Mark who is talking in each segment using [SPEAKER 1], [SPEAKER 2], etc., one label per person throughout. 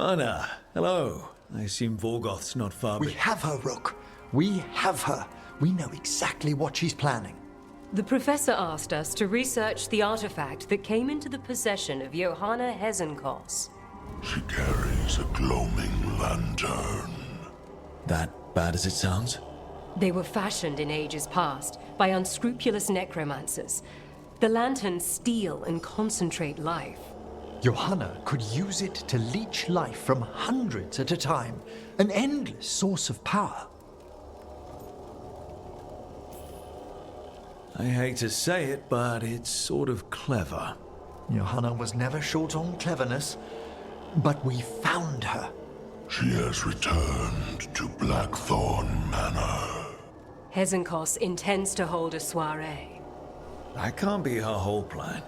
[SPEAKER 1] Mana, hello. I assume Vorgoth's not far.
[SPEAKER 2] We have her, Rook. We have her. We know exactly what she's planning.
[SPEAKER 3] The Professor asked us to research the artifact that came into the possession of Johanna Hezenkos.
[SPEAKER 4] She carries a gloaming lantern.
[SPEAKER 1] That bad as it sounds?
[SPEAKER 3] They were fashioned in ages past by unscrupulous necromancers. The lanterns steal and concentrate life.
[SPEAKER 2] Johanna could use it to leech life from hundreds at a time. An endless source of power.
[SPEAKER 1] I hate to say it, but it's sort of clever.
[SPEAKER 2] Johanna was never short on cleverness, but we found her.
[SPEAKER 4] She has returned to Blackthorn Manor.
[SPEAKER 3] Hezenkos intends to hold a soiree.
[SPEAKER 1] That can't be her whole plan.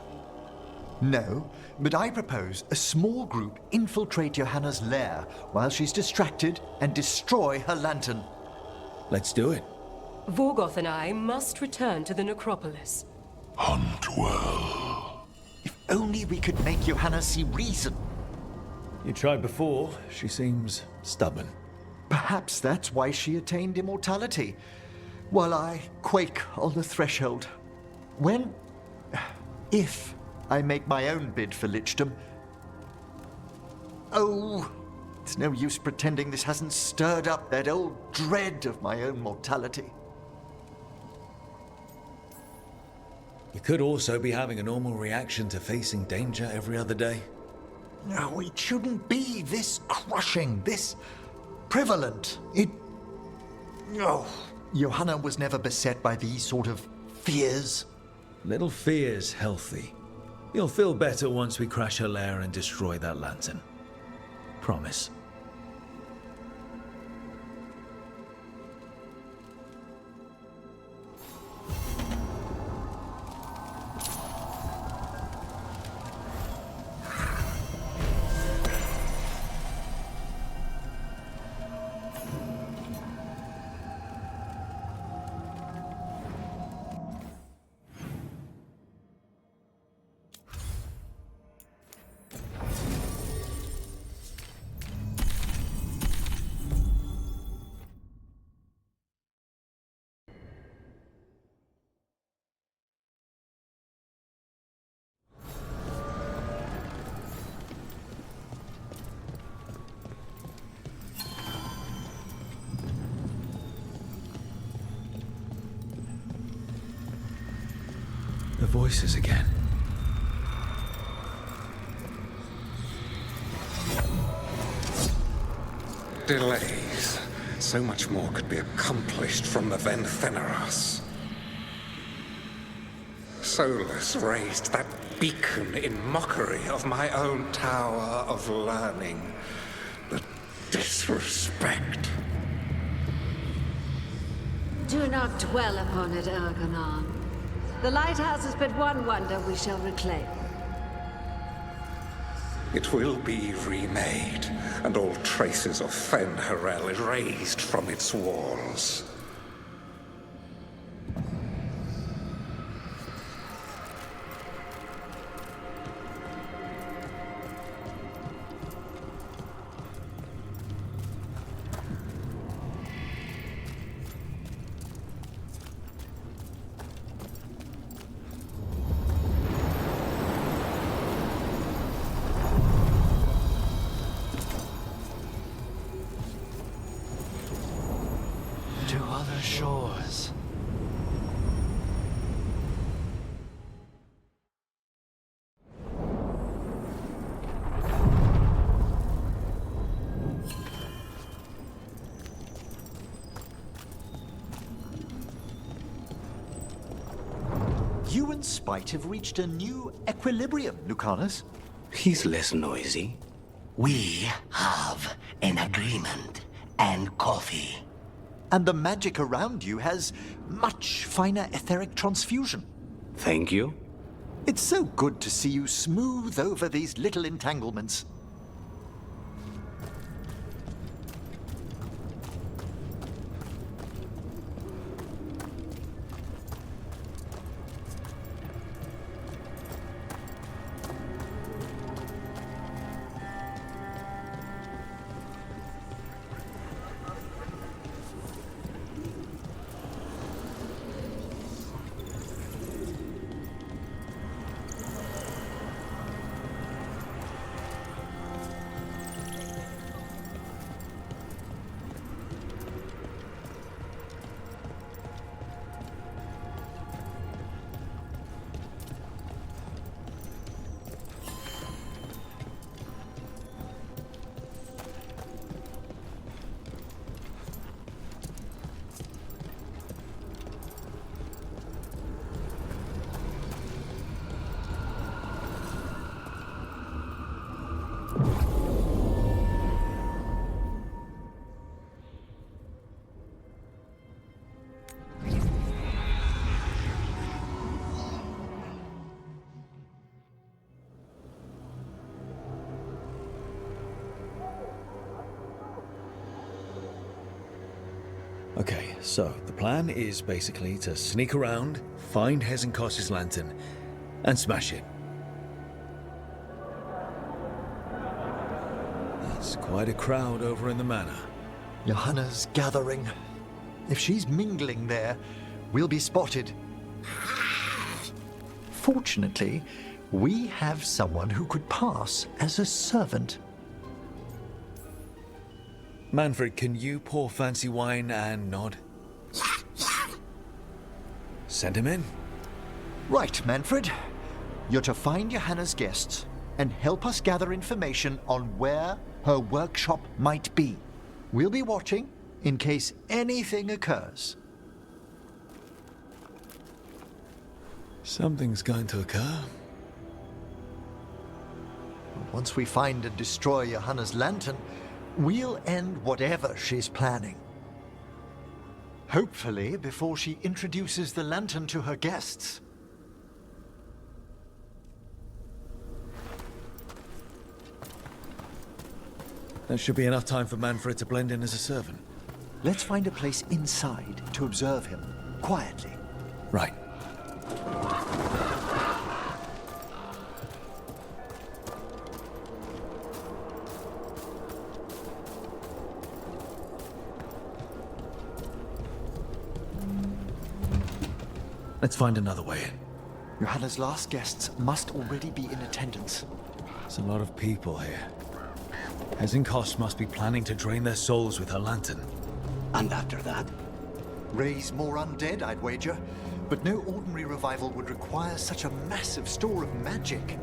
[SPEAKER 2] No, but I propose a small group infiltrate Johanna's lair while she's distracted and destroy her lantern.
[SPEAKER 1] Let's do it.
[SPEAKER 3] Vorgoth and I must return to the necropolis.
[SPEAKER 4] Hunt well.
[SPEAKER 2] If only we could make Johanna see reason.
[SPEAKER 1] You tried before. She seems stubborn.
[SPEAKER 2] Perhaps that's why she attained immortality, while I quake on the threshold. If I make my own bid for lichdom. Oh, it's no use pretending this hasn't stirred up that old dread of my own mortality.
[SPEAKER 1] You could also be having a normal reaction to facing danger every other day.
[SPEAKER 2] No, it shouldn't be this crushing, this prevalent. Oh, Johanna was never beset by these sort of fears.
[SPEAKER 1] Little fear's healthy. You'll feel better once we crash her lair and destroy that lantern. Promise. The voices again.
[SPEAKER 5] Delays. So much more could be accomplished from the Ventheneros. Solus raised that beacon in mockery of my own tower of learning. The disrespect.
[SPEAKER 6] Do not dwell upon it, Ergonon. The lighthouse is but one wonder we shall reclaim.
[SPEAKER 5] It will be remade, and all traces of Fen'Harel erased from its walls.
[SPEAKER 2] To other shores. You and Spite have reached a new equilibrium, Lucanus.
[SPEAKER 7] He's less noisy.
[SPEAKER 8] We have an agreement and coffee.
[SPEAKER 2] And the magic around you has much finer etheric transfusion.
[SPEAKER 7] Thank you.
[SPEAKER 2] It's so good to see you smooth over these little entanglements.
[SPEAKER 1] Okay, so the plan is basically to sneak around, find Hezenkos's lantern, and smash it. There's quite a crowd over in the manor.
[SPEAKER 2] Johanna's gathering. If she's mingling there, we'll be spotted. Fortunately, we have someone who could pass as a servant.
[SPEAKER 1] Manfred, can you pour fancy wine and nod? Send him in.
[SPEAKER 2] Right, Manfred. You're to find Johanna's guests and help us gather information on where her workshop might be. We'll be watching in case anything occurs.
[SPEAKER 1] Something's going to occur.
[SPEAKER 2] Once we find and destroy Johanna's lantern, we'll end whatever she's planning. Hopefully before she introduces the lantern to her guests.
[SPEAKER 1] That should be enough time for Manfred to blend in as a servant.
[SPEAKER 2] Let's find a place inside to observe him, quietly.
[SPEAKER 1] Right. Let's find another way in.
[SPEAKER 2] Johanna's last guests must already be in attendance.
[SPEAKER 1] There's a lot of people here. Hezenkos must be planning to drain their souls with her lantern.
[SPEAKER 7] And after that?
[SPEAKER 2] Raise more undead, I'd wager. But no ordinary revival would require such a massive store of magic.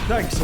[SPEAKER 1] Thanks,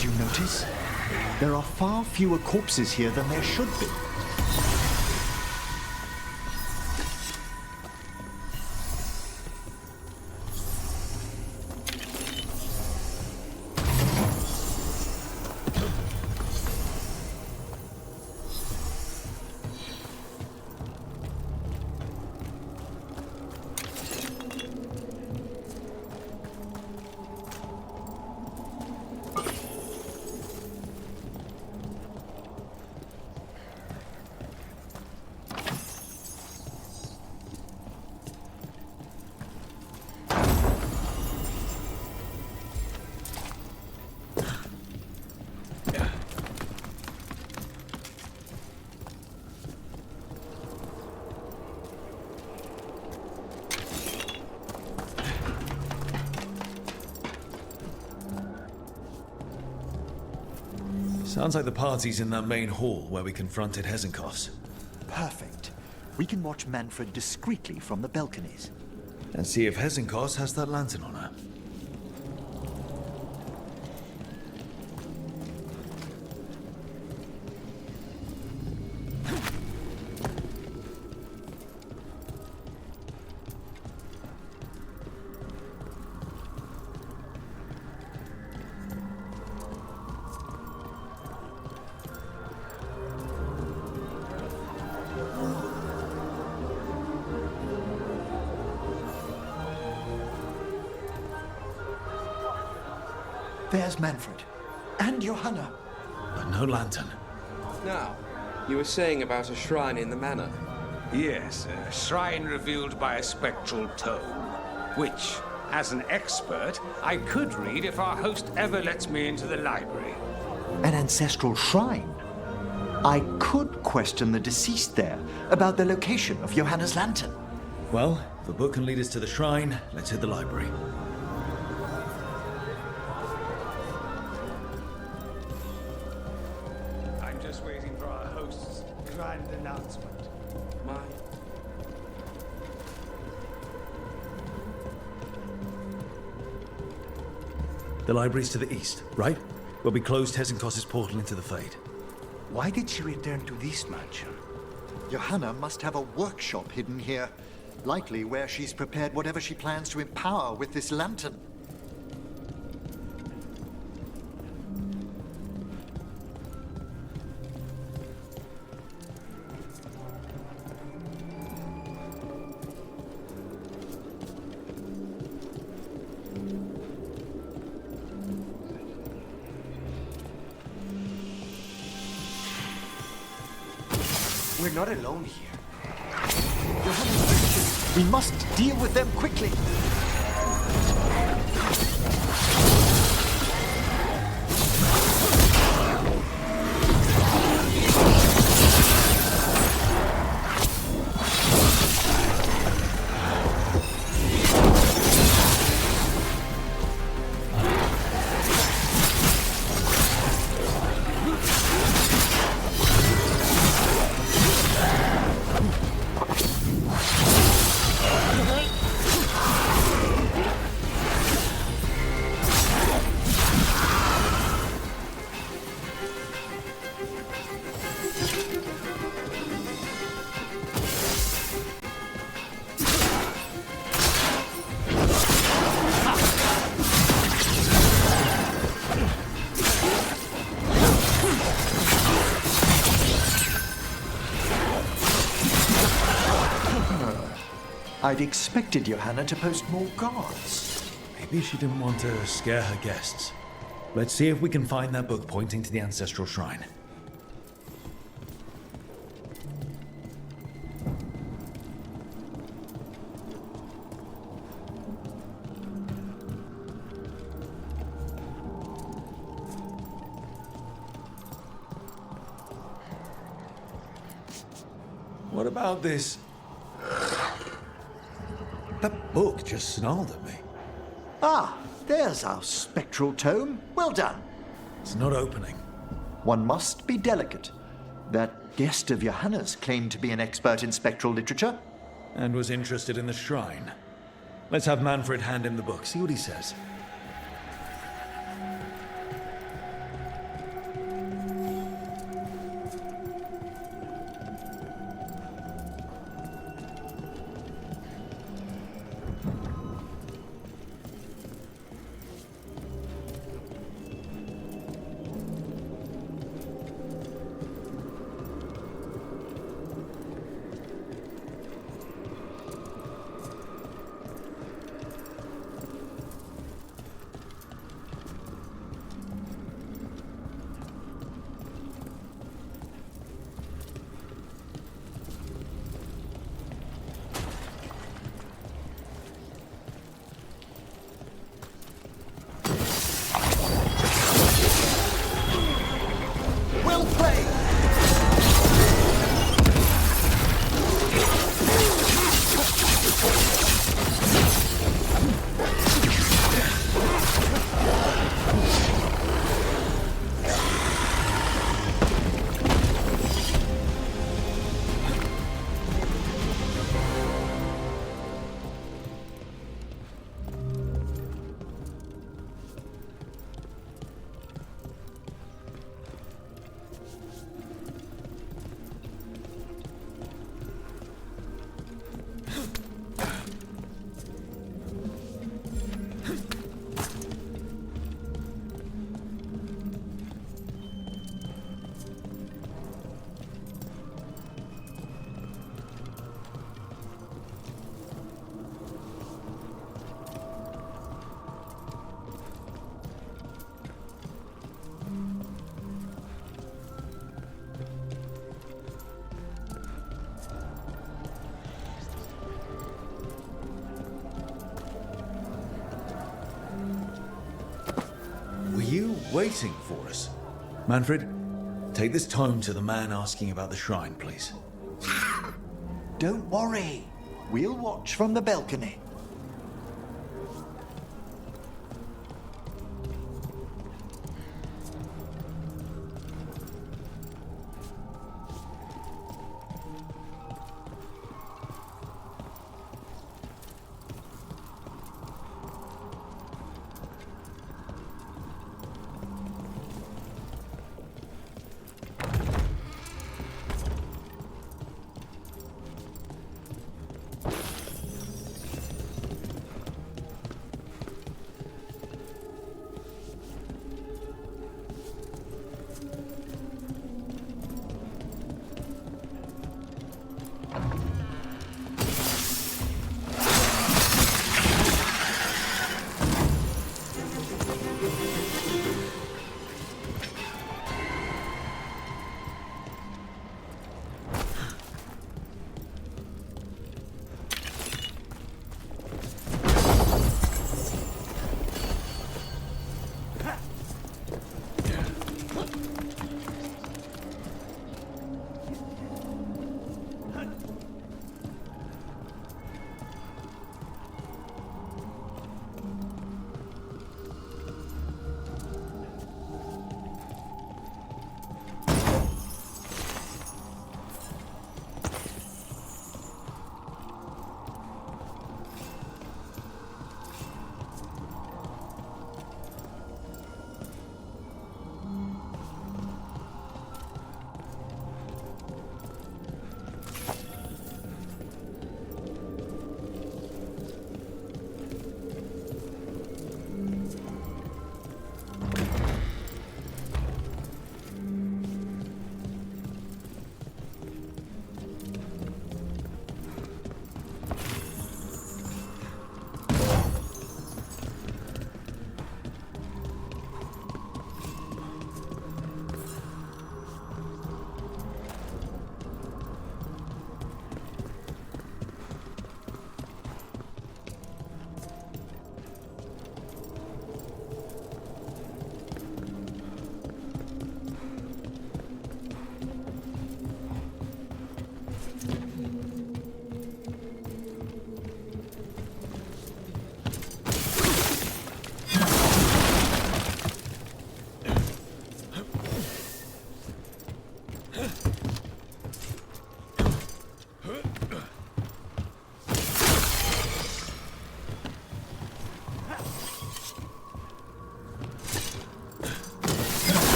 [SPEAKER 2] Did you notice? There are far fewer corpses here than there should be.
[SPEAKER 1] Sounds like the party's in that main hall where we confronted Hezenkos.
[SPEAKER 2] Perfect. We can watch Manfred discreetly from the balconies.
[SPEAKER 1] And see if Hezenkos has that lantern on her.
[SPEAKER 2] There's Manfred. And Johanna.
[SPEAKER 1] But no lantern.
[SPEAKER 9] Now, you were saying about a shrine in the manor.
[SPEAKER 10] Yes, a shrine revealed by a spectral tome, which, as an expert, I could read if our host ever lets me into the library.
[SPEAKER 2] An ancestral shrine? I could question the deceased there about the location of Johanna's lantern.
[SPEAKER 1] Well, if the book can lead us to the shrine, let's hit the library.
[SPEAKER 10] I'm just waiting for our host's grand announcement.
[SPEAKER 1] The library's to the east, right? Where we closed Hesenkos's portal into the Fade.
[SPEAKER 10] Why did she return to this mansion?
[SPEAKER 2] Johanna must have a workshop hidden here. Likely where she's prepared whatever she plans to empower with this lantern.
[SPEAKER 10] We're not alone here.
[SPEAKER 2] We must deal with them quickly. I'd expected Johanna to post more guards.
[SPEAKER 1] Maybe she didn't want to scare her guests. Let's see if we can find that book pointing to the ancestral shrine. What about this? That book just snarled at me.
[SPEAKER 2] Ah, there's our spectral tome. Well done.
[SPEAKER 1] It's not opening.
[SPEAKER 2] One must be delicate. That guest of Johanna's claimed to be an expert in spectral literature.
[SPEAKER 1] And was interested in the shrine. Let's have Manfred hand him the book, see what he says. waiting for us. Manfred, take this tome to the man asking about the shrine, please.
[SPEAKER 2] Don't worry. We'll watch from the balcony.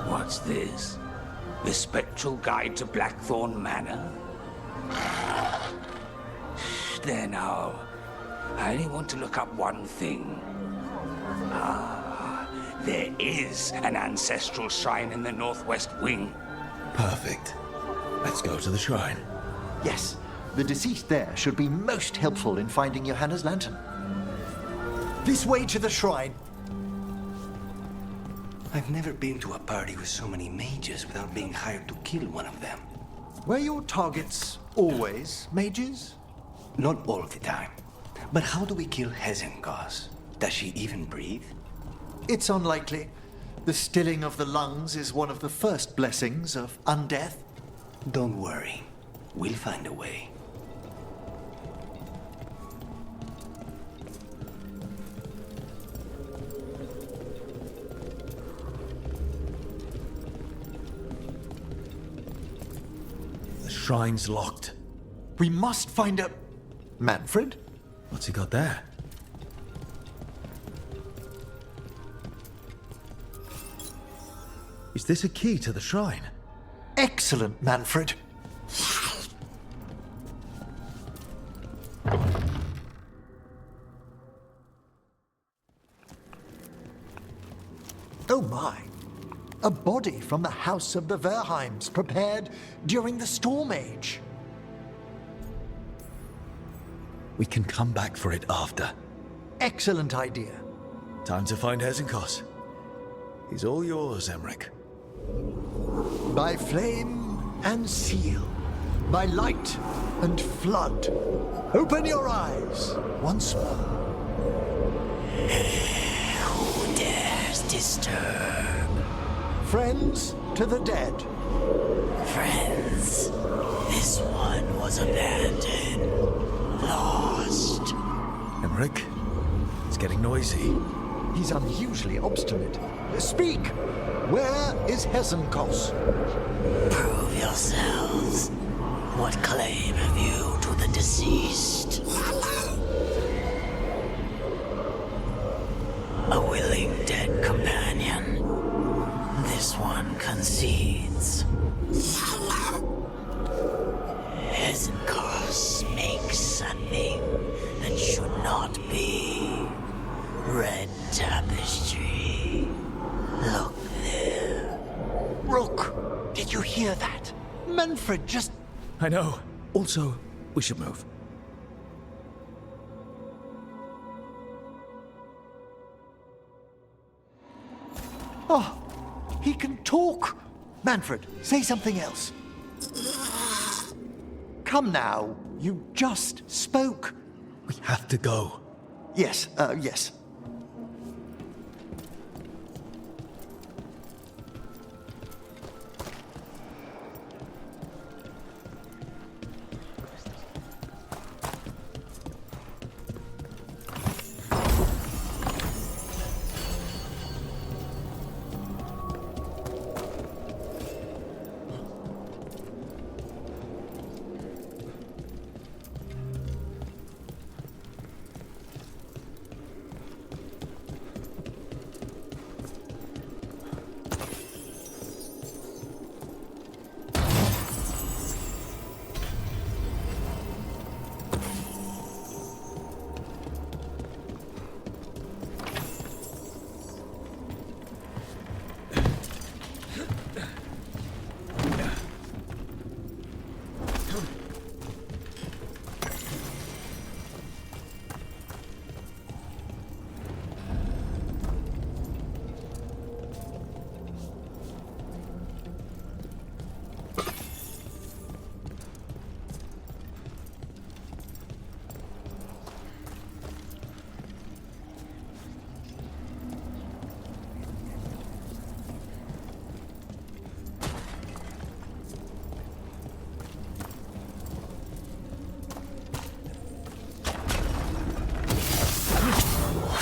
[SPEAKER 10] What's this? The Spectral Guide to Blackthorn Manor? There now. I only want to look up one thing. Ah, there is an ancestral shrine in the northwest wing.
[SPEAKER 1] Perfect. Let's go to the shrine.
[SPEAKER 2] Yes, the deceased there should be most helpful in finding Johanna's lantern. This way to the shrine.
[SPEAKER 7] I've never been to a party with so many mages without being hired to kill one of them.
[SPEAKER 2] Were your targets always mages?
[SPEAKER 7] Not all the time. But how do we kill Hezenkos? Does she even breathe?
[SPEAKER 2] It's unlikely. The stilling of the lungs is one of the first blessings of undeath.
[SPEAKER 7] Don't worry. We'll find a way.
[SPEAKER 1] The shrine's locked.
[SPEAKER 2] We must find a... Manfred?
[SPEAKER 1] What's he got there? Is this a key to the shrine?
[SPEAKER 2] Excellent, Manfred. Oh my. A body from the House of the Verheims, prepared during the Storm Age.
[SPEAKER 1] We can come back for it after.
[SPEAKER 2] Excellent idea.
[SPEAKER 1] Time to find Hezenkos. He's all yours, Emric.
[SPEAKER 2] By flame and seal, by light and flood, open your eyes once more.
[SPEAKER 8] Who dares disturb?
[SPEAKER 2] Friends to the dead.
[SPEAKER 8] Friends, this one was abandoned, lost.
[SPEAKER 1] Emric, it's getting noisy.
[SPEAKER 2] He's unusually obstinate. Speak! Where is Hezenkos?
[SPEAKER 8] Prove yourselves. What claim have you to the deceased? A willing dead companion. This one concedes. Hezenkos makes something that should not be. Red tapestry. Look there.
[SPEAKER 2] Rook! Did you hear that? Manfred just...
[SPEAKER 1] I know. Also, we should move.
[SPEAKER 2] Oh, he can talk! Manfred, say something else. Come now, you just spoke.
[SPEAKER 1] We have to go.
[SPEAKER 2] Yes, yes.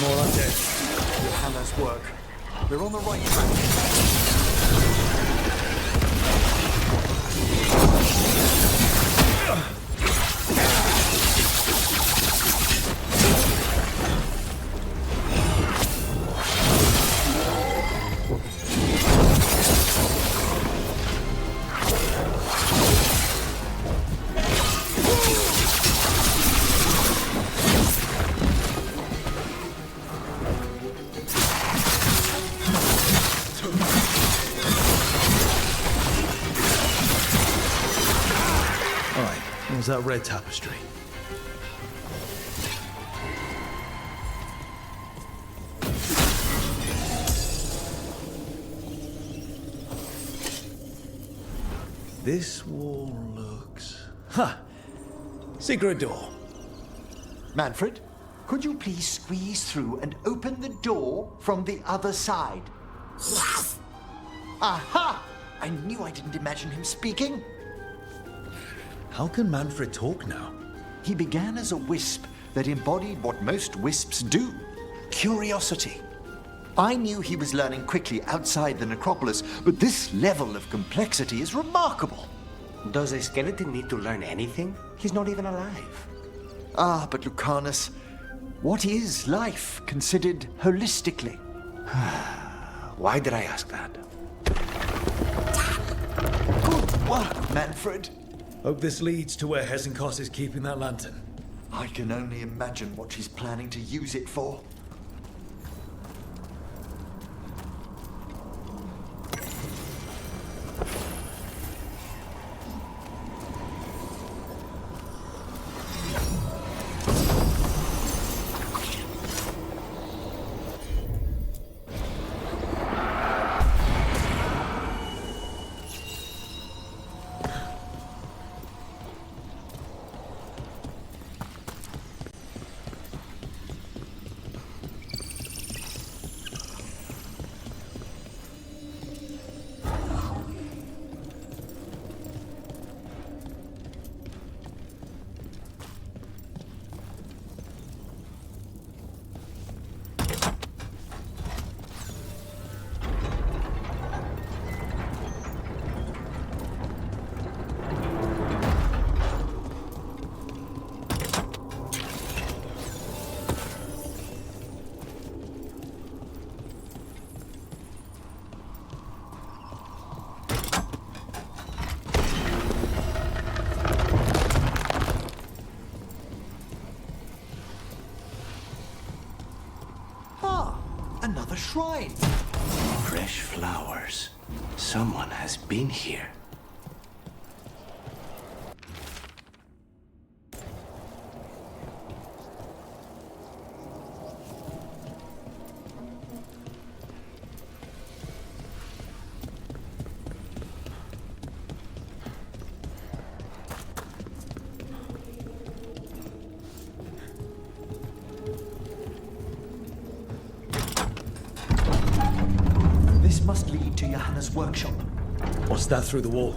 [SPEAKER 1] More undead.
[SPEAKER 2] Johanna's work. We're on the right track.
[SPEAKER 1] Was that red tapestry? This wall looks... Ha! Secret door.
[SPEAKER 2] Manfred, could you please squeeze through and open the door from the other side? Yes! Aha! I knew I didn't imagine him speaking.
[SPEAKER 1] How can Manfred talk now?
[SPEAKER 2] He began as a wisp that embodied what most wisps do, curiosity. I knew he was learning quickly outside the necropolis, but this level of complexity is remarkable.
[SPEAKER 7] Does a skeleton need to learn anything? He's not even alive.
[SPEAKER 2] Ah, but Lucanus, what is life considered holistically?
[SPEAKER 7] Why did I ask that?
[SPEAKER 2] Good work, Manfred.
[SPEAKER 1] Hope this leads to where Hezenkos is keeping that lantern.
[SPEAKER 2] I can only imagine what she's planning to use it for. shrine.
[SPEAKER 7] Fresh flowers. Someone has been here.
[SPEAKER 2] This must lead to Johanna's workshop.
[SPEAKER 1] What's that through the wall?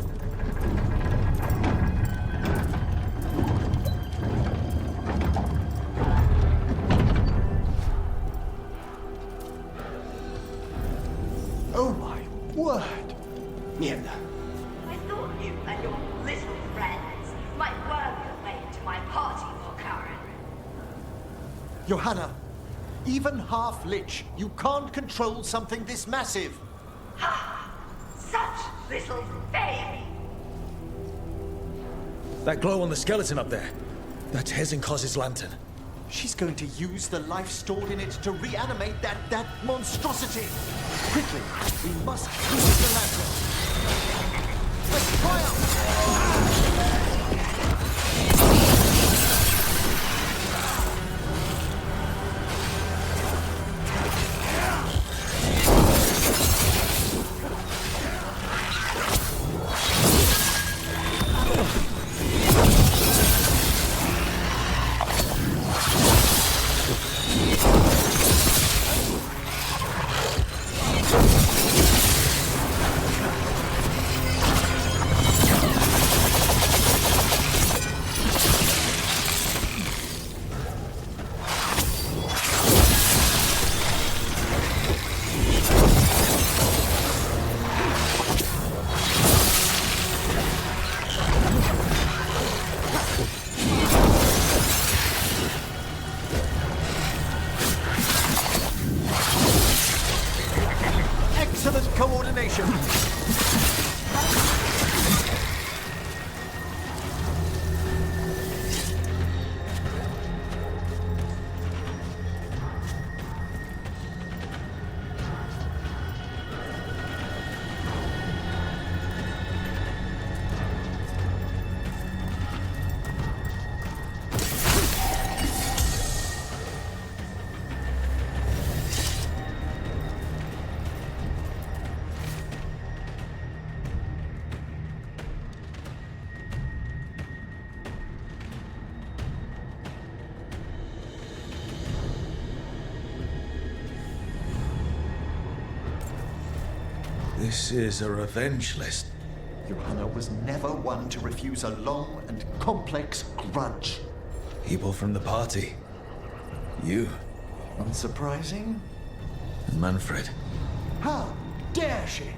[SPEAKER 2] Oh my word!
[SPEAKER 7] Mierda.
[SPEAKER 11] I thought you and your little friends might work your way to my party for Karen.
[SPEAKER 2] Johanna, even half-lich, you can't control something this massive.
[SPEAKER 11] Ha! Such little baby!
[SPEAKER 1] That glow on the skeleton up there. That's Hezenkoz's lantern.
[SPEAKER 2] She's going to use the life stored in it to reanimate that monstrosity. Quickly, we must use the lantern. Let's triumph! Excellent coordination.
[SPEAKER 1] This is a revenge list.
[SPEAKER 2] Johanna was never one to refuse a long and complex grudge.
[SPEAKER 1] People from the party. You.
[SPEAKER 2] Unsurprising?
[SPEAKER 1] And Manfred.
[SPEAKER 2] How dare she?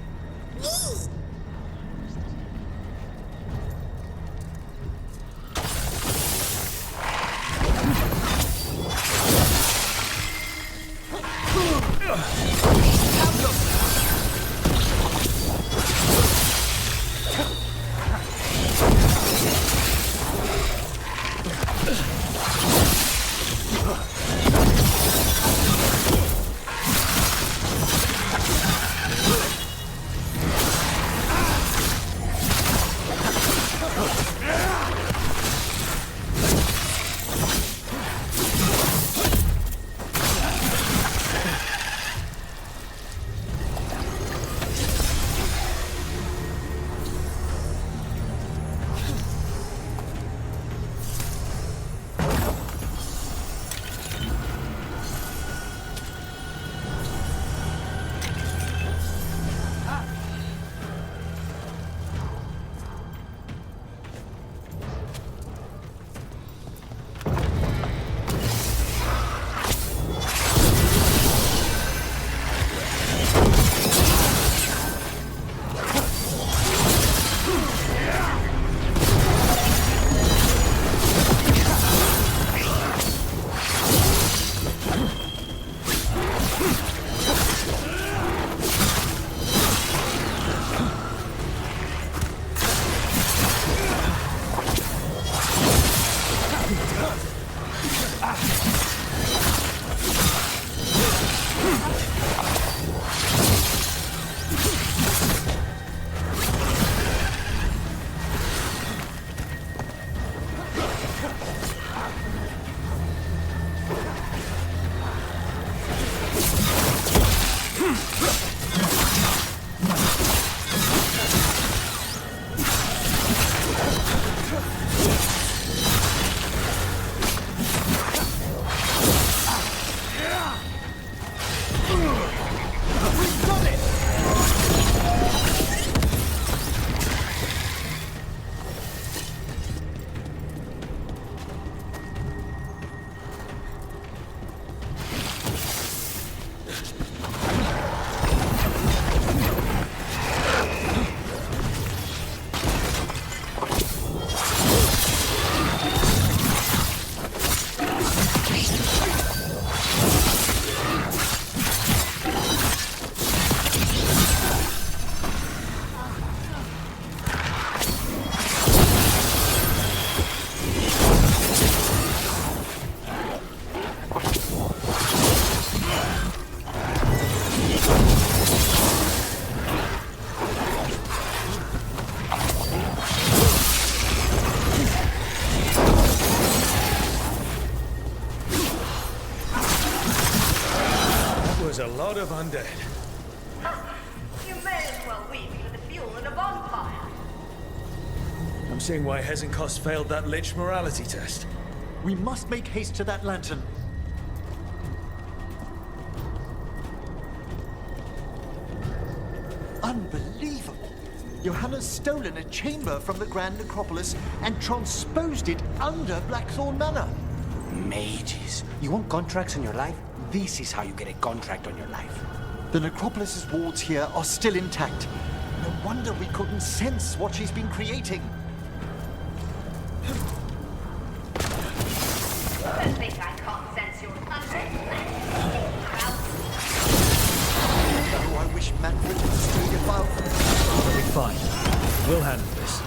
[SPEAKER 1] god of undead.
[SPEAKER 11] You may as well weave me with the fuel in a bonfire.
[SPEAKER 1] I'm seeing why Hezenkos failed that Lich morality test.
[SPEAKER 2] We must make haste to that lantern. Unbelievable! Johanna's stolen a chamber from the Grand Necropolis and transposed it under Blackthorn Manor.
[SPEAKER 7] Mages. You want contracts on your life? This is how you get a contract on your life.
[SPEAKER 2] The Necropolis's wards here are still intact. No wonder we couldn't sense what she's been creating.
[SPEAKER 11] Don't think I can't sense your undead.
[SPEAKER 2] Oh, I wish Manfred had stayed above.
[SPEAKER 1] We'll be fine. We'll handle this.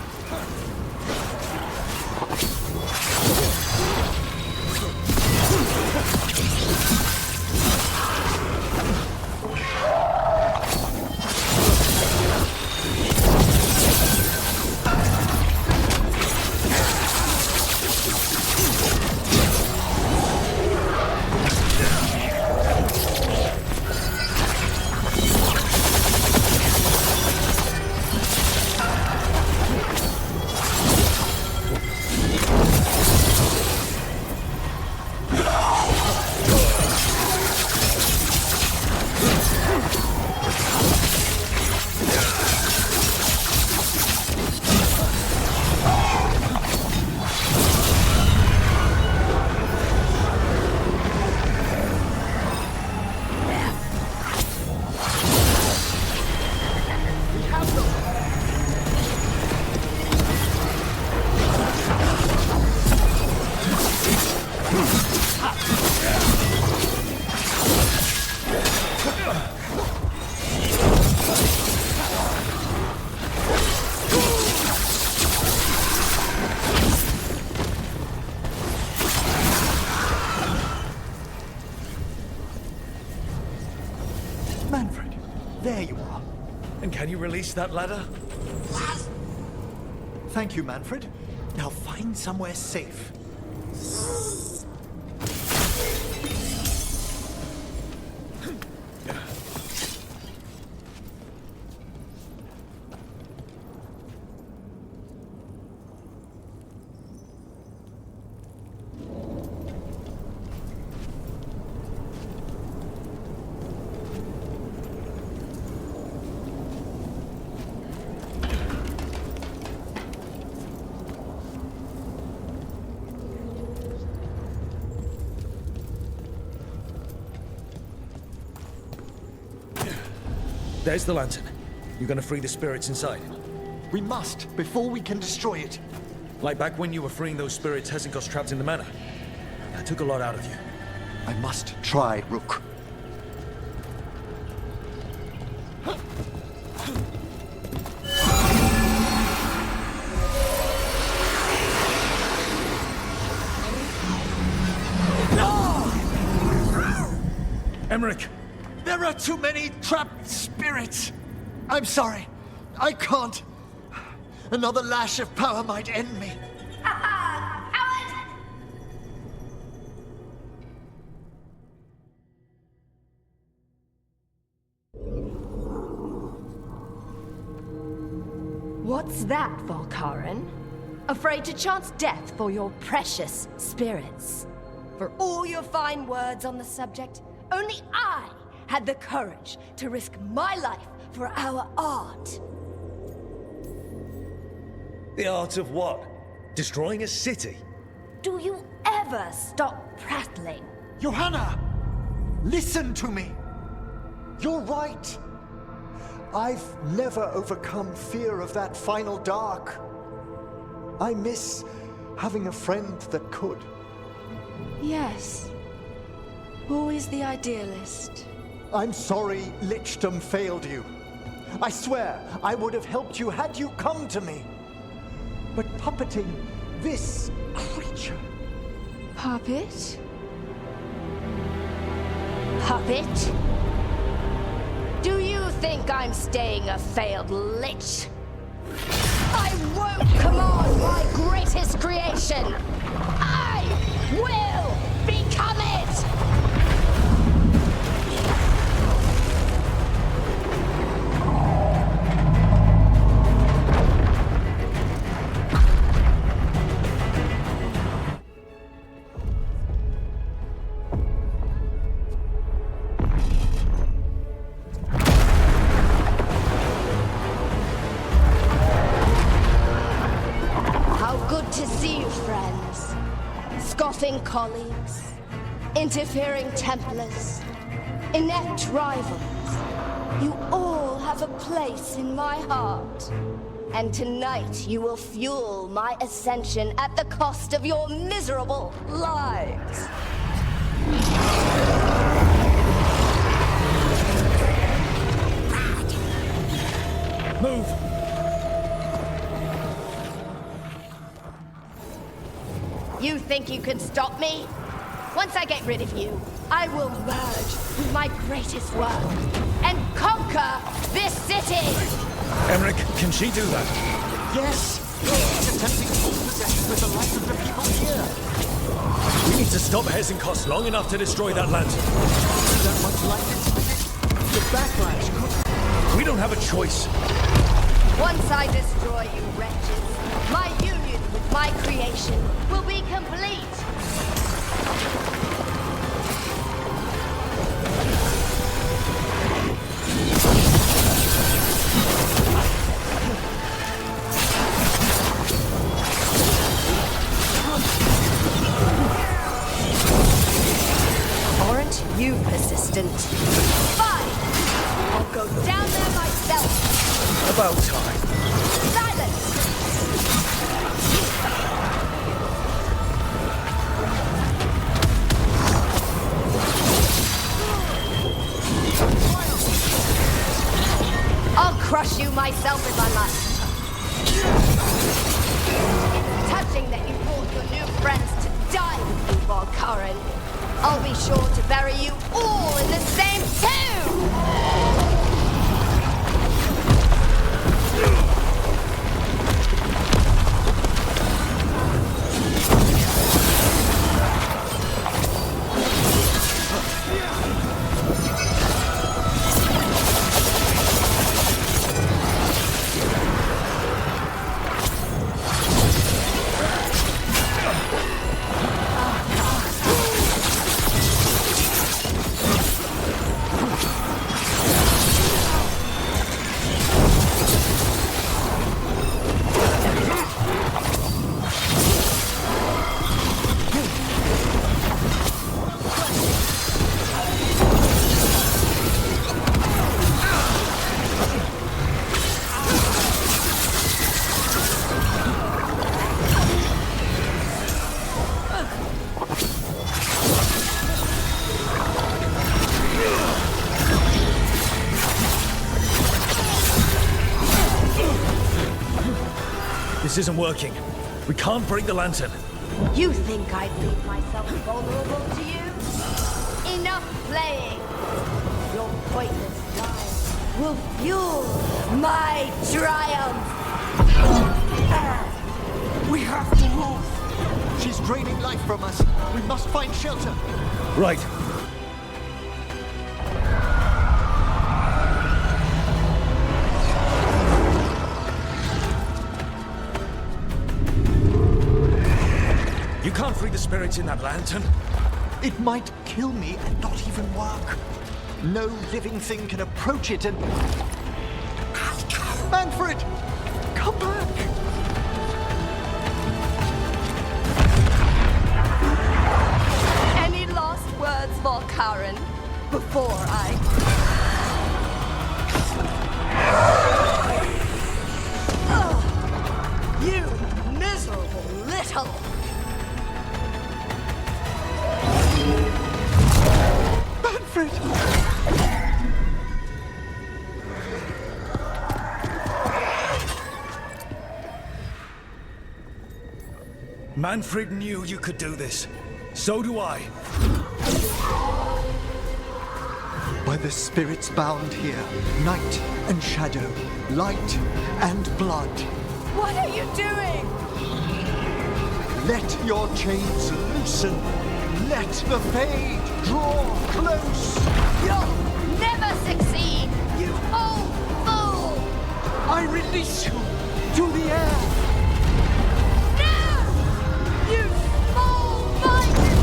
[SPEAKER 2] Manfred, there you are.
[SPEAKER 1] And can you release that ladder?
[SPEAKER 2] Thank you, Manfred. Now find somewhere safe.
[SPEAKER 1] There's the lantern. You gonna free the spirits inside?
[SPEAKER 2] We must, before we can destroy it.
[SPEAKER 1] Like back when you were freeing those spirits Hezenkos trapped in the manor. That took a lot out of you.
[SPEAKER 2] I must try, Rook.
[SPEAKER 1] Emmerich!
[SPEAKER 2] There are too many trapped spirits! I'm sorry. I can't. Another lash of power might end me.
[SPEAKER 3] What's that, Volkaren? Afraid to chance death for your precious spirits? For all your fine words on the subject, only I had the courage to risk my life for our art.
[SPEAKER 1] The art of what? Destroying a city?
[SPEAKER 3] Do you ever stop prattling?
[SPEAKER 2] Johanna! Listen to me! You're right! I've never overcome fear of that final dark. I miss having a friend that could.
[SPEAKER 3] Yes. Always the idealist.
[SPEAKER 2] I'm sorry Lichdom failed you. I swear I would have helped you had you come to me. But puppeting this creature...
[SPEAKER 3] Puppet? Puppet? Do you think I'm staying a failed lich? I won't command my greatest creation! I will become it! Scoffing colleagues, interfering Templars, inept rivals, you all have a place in my heart. And tonight you will fuel my ascension at the cost of your miserable lives.
[SPEAKER 1] Move!
[SPEAKER 3] You think you can stop me? Once I get rid of you, I will merge with my greatest work and conquer this city!
[SPEAKER 1] Emmerich, can she do that?
[SPEAKER 2] Yes! She's attempting full possession with the life of the people here.
[SPEAKER 1] We need to stop Hezenkos long enough to destroy that lantern.
[SPEAKER 2] Is that much life inside it? The backlash could...
[SPEAKER 1] We don't have a choice.
[SPEAKER 3] Once I destroy you wretches, my union with my creation will be complete! Aren't you persistent? Fine! I'll go down there myself!
[SPEAKER 1] About time.
[SPEAKER 3] Silence! I'll crush you myself if I must. It's touching that you brought your new friends to die with you, Volkaren. I'll be sure to bury you all in the same tomb!
[SPEAKER 1] This isn't working. We can't break the lantern.
[SPEAKER 3] You think I'd leave myself vulnerable to you? Enough playing! Your pointless lies will fuel my triumph!
[SPEAKER 2] We have to move! She's draining life from us. We must find shelter.
[SPEAKER 1] Right. You can't free the spirits in that lantern.
[SPEAKER 2] It might kill me and not even work. No living thing can approach it and... Manfred! Come back!
[SPEAKER 3] Any last words, Volkaren, before I... Ugh, you miserable little...
[SPEAKER 2] Manfred!
[SPEAKER 1] Manfred knew you could do this. So do I.
[SPEAKER 2] By the spirits bound here, night and shadow, light and blood.
[SPEAKER 3] What are you doing?
[SPEAKER 2] Let your chains loosen. Let the fade draw close.
[SPEAKER 3] You'll never succeed, you old fool!
[SPEAKER 2] I release you to the air.
[SPEAKER 3] No! You small-minded...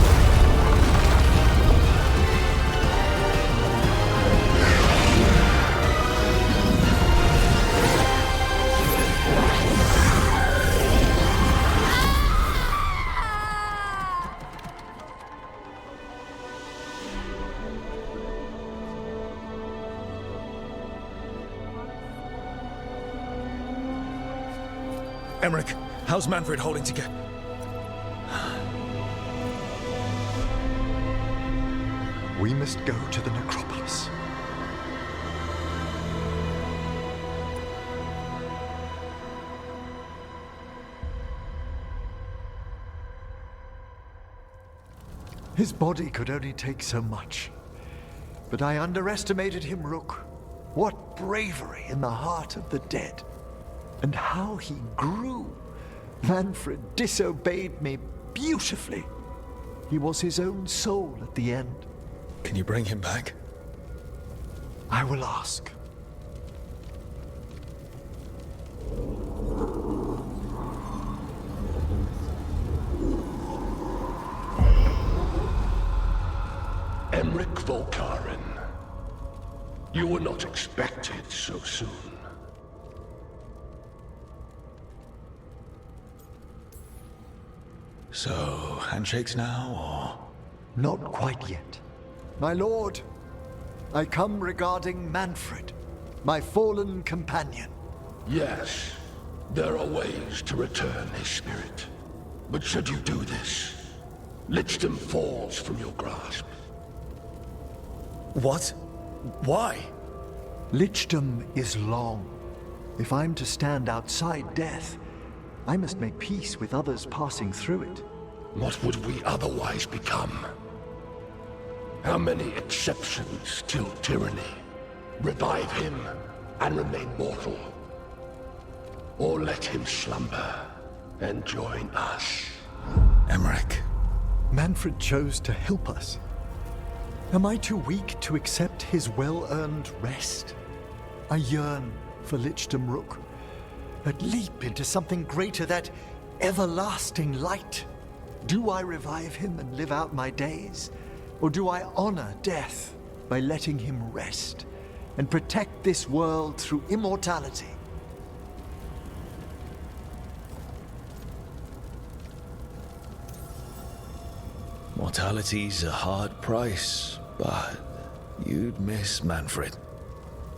[SPEAKER 1] Emmerich, how's Manfred holding together?
[SPEAKER 2] We must go to the necropolis. His body could only take so much. But I underestimated him, Rook. What bravery in the heart of the dead. And how he grew. Manfred disobeyed me beautifully. He was his own soul at the end.
[SPEAKER 1] Can you bring him back?
[SPEAKER 2] I will ask.
[SPEAKER 4] Emric Volkaren. You were not expected so soon.
[SPEAKER 1] So, handshakes now, or?
[SPEAKER 2] Not quite yet. My lord, I come regarding Manfred, my fallen companion.
[SPEAKER 4] Yes, there are ways to return his spirit. But should you do this, Lichdom falls from your grasp.
[SPEAKER 1] What? Why?
[SPEAKER 2] Lichdom is long. If I'm to stand outside death, I must make peace with others passing through it.
[SPEAKER 4] What would we otherwise become? How many exceptions till tyranny? Revive him and remain mortal. Or let him slumber and join us.
[SPEAKER 1] Emmerich.
[SPEAKER 2] Manfred chose to help us. Am I too weak to accept his well-earned rest? I yearn for Lichdom, Rook, but leap into something greater, that everlasting light. Do I revive him and live out my days? Or do I honor death by letting him rest and protect this world through immortality?
[SPEAKER 1] Mortality's a hard price, but you'd miss Manfred.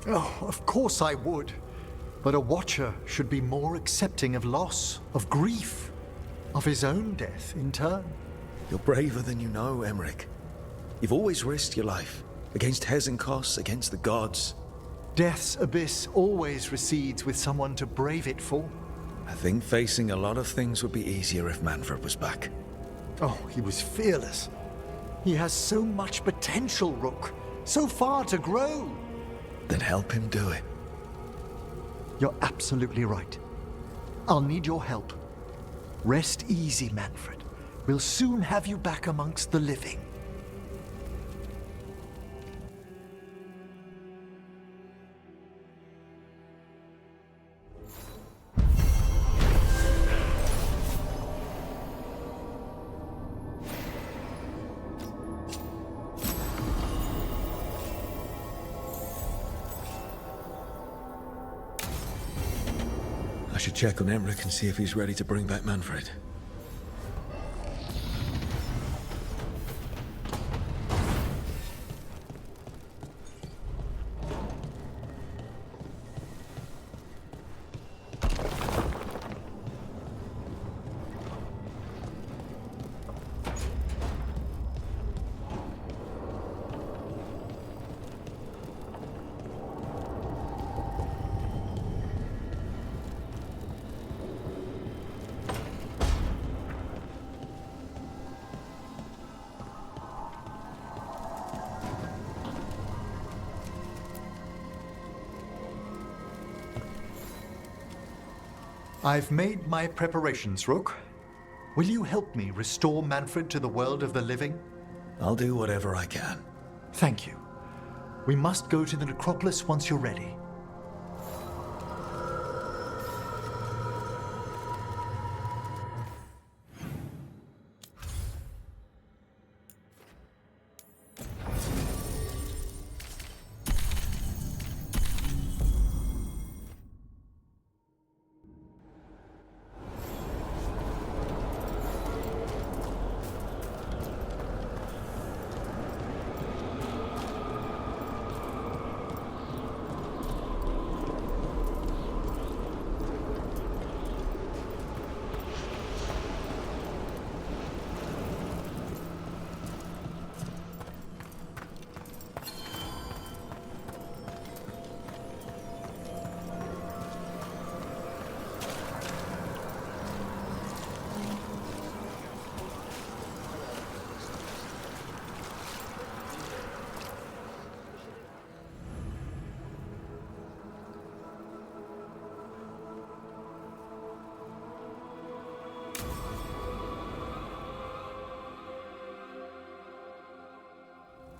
[SPEAKER 2] Oh, of course I would. But a Watcher should be more accepting of loss, of grief, of his own death in turn.
[SPEAKER 1] You're braver than you know, Emmerich. You've always risked your life, against Hezenkos, against the gods.
[SPEAKER 2] Death's abyss always recedes with someone to brave it for.
[SPEAKER 1] I think facing a lot of things would be easier if Manfred was back.
[SPEAKER 2] Oh, he was fearless. He has so much potential, Rook. So far to grow.
[SPEAKER 1] Then help him do it.
[SPEAKER 2] You're absolutely right. I'll need your help. Rest easy, Manfred. We'll soon have you back amongst the living.
[SPEAKER 1] I should check on Emmerich and see if he's ready to bring back Manfred.
[SPEAKER 2] I've made my preparations, Rook. Will you help me restore Manfred to the world of the living?
[SPEAKER 1] I'll do whatever I can.
[SPEAKER 2] Thank you. We must go to the necropolis once you're ready.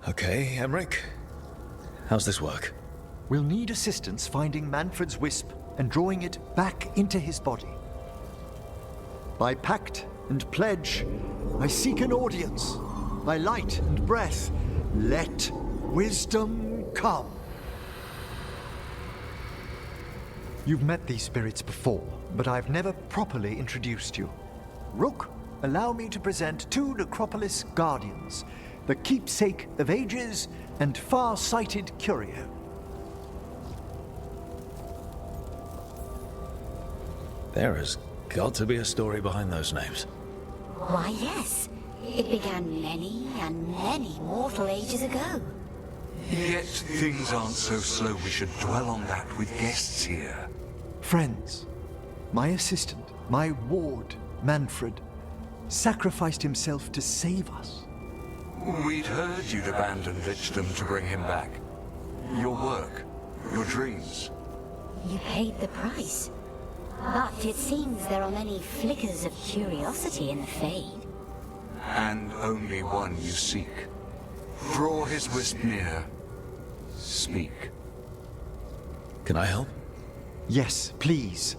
[SPEAKER 1] Okay, Emric. How's this work?
[SPEAKER 2] We'll need assistance finding Manfred's wisp and drawing it back into his body. By pact and pledge, I seek an audience. By light and breath, let wisdom come. You've met these spirits before, but I've never properly introduced you. Rook, allow me to present two Necropolis guardians, the keepsake of ages and far-sighted curio.
[SPEAKER 1] There has got to be a story behind those names.
[SPEAKER 12] Why, yes. It began many and many mortal ages ago.
[SPEAKER 5] Yet things aren't so slow we should dwell on that with guests here.
[SPEAKER 2] Friends, my assistant, my ward, Manfred, sacrificed himself to save us.
[SPEAKER 5] We'd heard you'd abandoned Lichdom to bring him back. Your work, your dreams.
[SPEAKER 12] You paid the price. But it seems there are many flickers of curiosity in the Fade.
[SPEAKER 5] And only one you seek. Draw his wisp near. Speak.
[SPEAKER 1] Can I help?
[SPEAKER 2] Yes, please.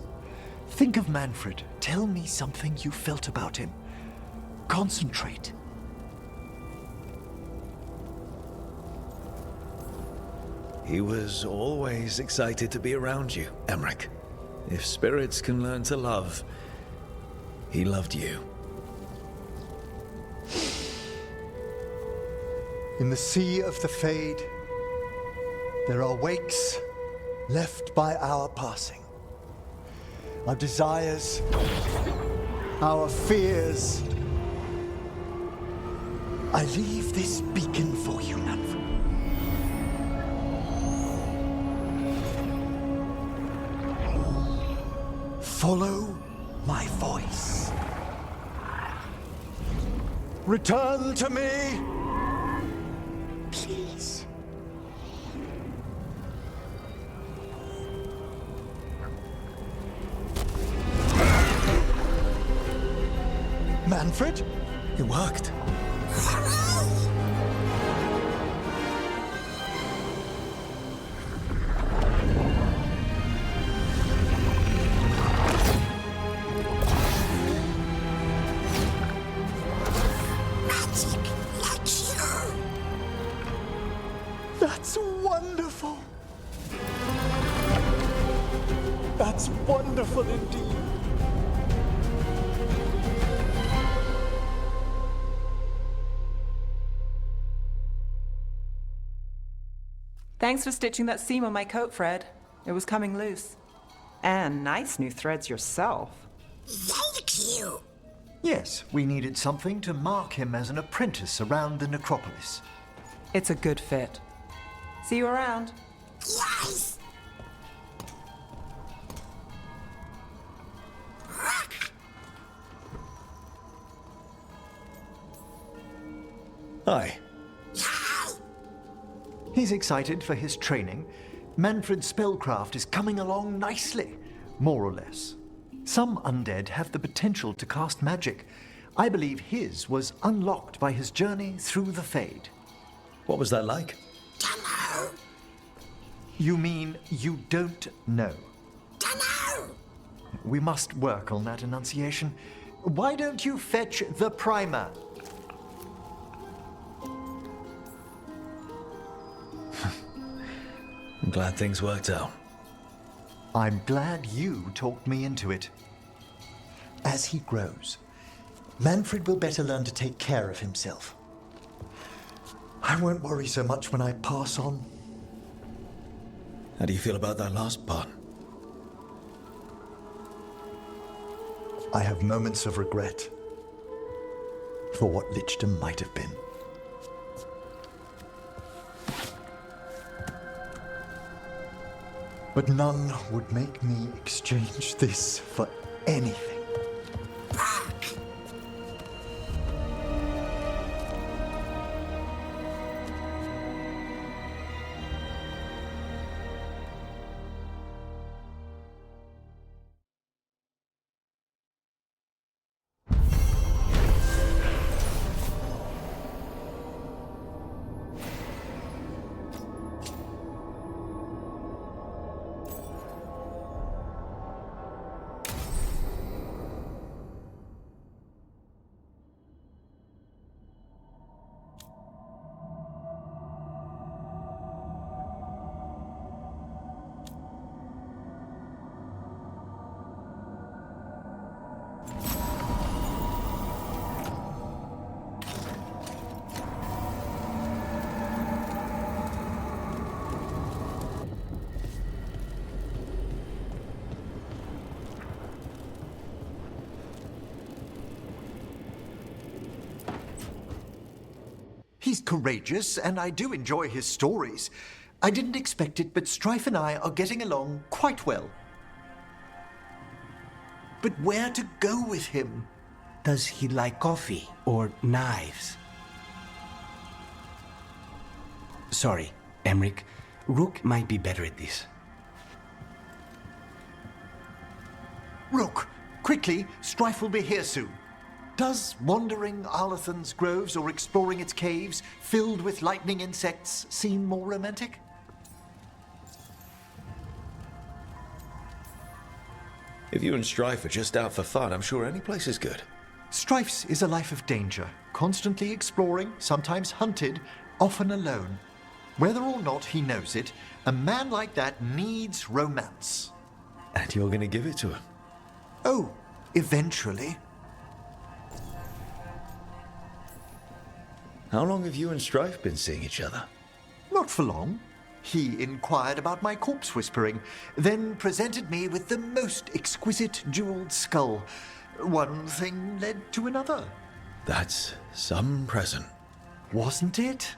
[SPEAKER 2] Think of Manfred. Tell me something you felt about him. Concentrate.
[SPEAKER 1] He was always excited to be around you, Emric. If spirits can learn to love, he loved you.
[SPEAKER 2] In the sea of the Fade, there are wakes left by our passing. Our desires, our fears. I leave this beacon for you, Manfred. Follow my voice. Return to me, please. Manfred?
[SPEAKER 1] It worked.
[SPEAKER 2] That's wonderful. That's wonderful indeed.
[SPEAKER 13] Thanks for stitching that seam on my coat, Fred. It was coming loose. And nice new threads yourself.
[SPEAKER 2] Thank you. Yes, we needed something to mark him as an apprentice around the Necropolis.
[SPEAKER 13] It's a good fit. See you around.
[SPEAKER 2] Yes!
[SPEAKER 1] Hi.
[SPEAKER 2] He's excited for his training. Manfred's spellcraft is coming along nicely, more or less. Some undead have the potential to cast magic. I believe his was unlocked by his journey through the Fade.
[SPEAKER 1] What was that like?
[SPEAKER 2] Dunno. You mean you don't know? Dunno. We must work on that enunciation. Why don't you fetch the primer?
[SPEAKER 1] I'm glad things worked out.
[SPEAKER 2] I'm glad you talked me into it. As he grows, Manfred will better learn to take care of himself. I won't worry so much when I pass on.
[SPEAKER 1] How do you feel about that last part?
[SPEAKER 2] I have moments of regret for what Lichdom might have been. But none would make me exchange this for anything. He's courageous, and I do enjoy his stories. I didn't expect it, but Strife and I are getting along quite well. But where to go with him?
[SPEAKER 7] Does he like coffee or knives? Sorry, Emric. Rook might be better at this.
[SPEAKER 2] Rook, quickly, Strife will be here soon. Does wandering Arlathan's groves or exploring its caves, filled with lightning insects, seem more romantic?
[SPEAKER 1] If you and Strife are just out for fun, I'm sure any place is good.
[SPEAKER 2] Strife's is a life of danger, constantly exploring, sometimes hunted, often alone. Whether or not he knows it, a man like that needs romance.
[SPEAKER 1] And you're going to give it to him?
[SPEAKER 2] Oh, eventually.
[SPEAKER 1] How long have you and Strife been seeing each other?
[SPEAKER 2] Not for long. He inquired about my corpse whispering, then presented me with the most exquisite jeweled skull. One thing led to another.
[SPEAKER 1] That's some present.
[SPEAKER 2] Wasn't it?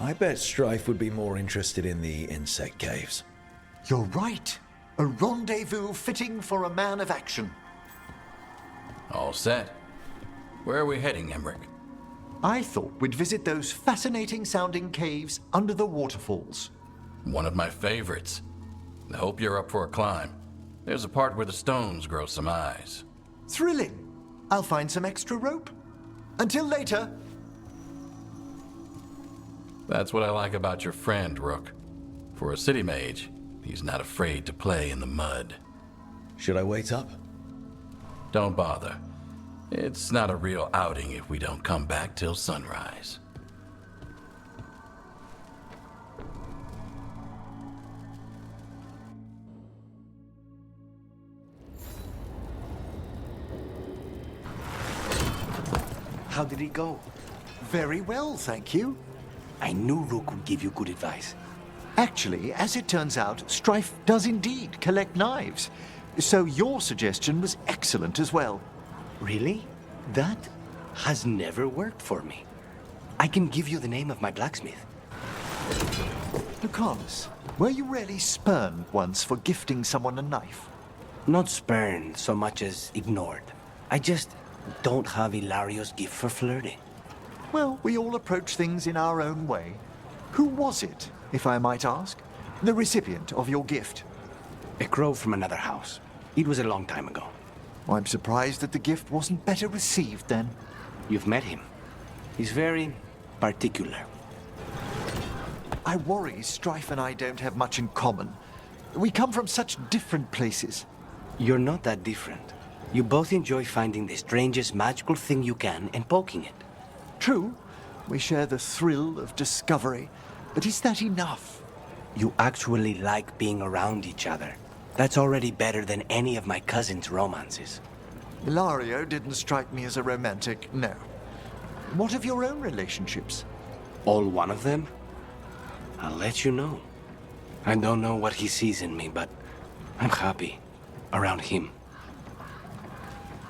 [SPEAKER 1] I bet Strife would be more interested in the insect caves.
[SPEAKER 2] You're right. A rendezvous fitting for a man of action.
[SPEAKER 14] All set. Where are we heading, Emric?
[SPEAKER 2] I thought we'd visit those fascinating-sounding caves under the waterfalls.
[SPEAKER 14] One of my favorites. I hope you're up for a climb. There's a part where the stones grow some eyes.
[SPEAKER 2] Thrilling. I'll find some extra rope. Until later.
[SPEAKER 14] That's what I like about your friend, Rook. For a city mage, he's not afraid to play in the mud.
[SPEAKER 1] Should I wait up?
[SPEAKER 14] Don't bother. It's not a real outing if we don't come back till sunrise.
[SPEAKER 7] How did it go?
[SPEAKER 2] Very well, thank you.
[SPEAKER 7] I knew Rook would give you good advice.
[SPEAKER 2] Actually, as it turns out, Strife does indeed collect knives. So your suggestion was excellent as well.
[SPEAKER 7] Really? That has never worked for me. I can give you the name of my blacksmith.
[SPEAKER 2] Lucanus, were you really spurned once for gifting someone a knife?
[SPEAKER 7] Not spurned so much as ignored. I just don't have Hilario's gift for flirting.
[SPEAKER 2] Well, we all approach things in our own way. Who was it, if I might ask? The recipient of your gift?
[SPEAKER 7] A crow from another house. It was a long time ago.
[SPEAKER 2] I'm surprised that the gift wasn't better received then.
[SPEAKER 7] You've met him. He's very particular.
[SPEAKER 2] I worry Strife and I don't have much in common. We come from such different places.
[SPEAKER 7] You're not that different. You both enjoy finding the strangest magical thing you can and poking it.
[SPEAKER 2] True, we share the thrill of discovery, but is that enough?
[SPEAKER 7] You actually like being around each other. That's already better than any of my cousin's romances.
[SPEAKER 2] Hilario didn't strike me as a romantic, no. What of your own relationships?
[SPEAKER 7] All one of them? I'll let you know. I don't know what he sees in me, but I'm happy around him.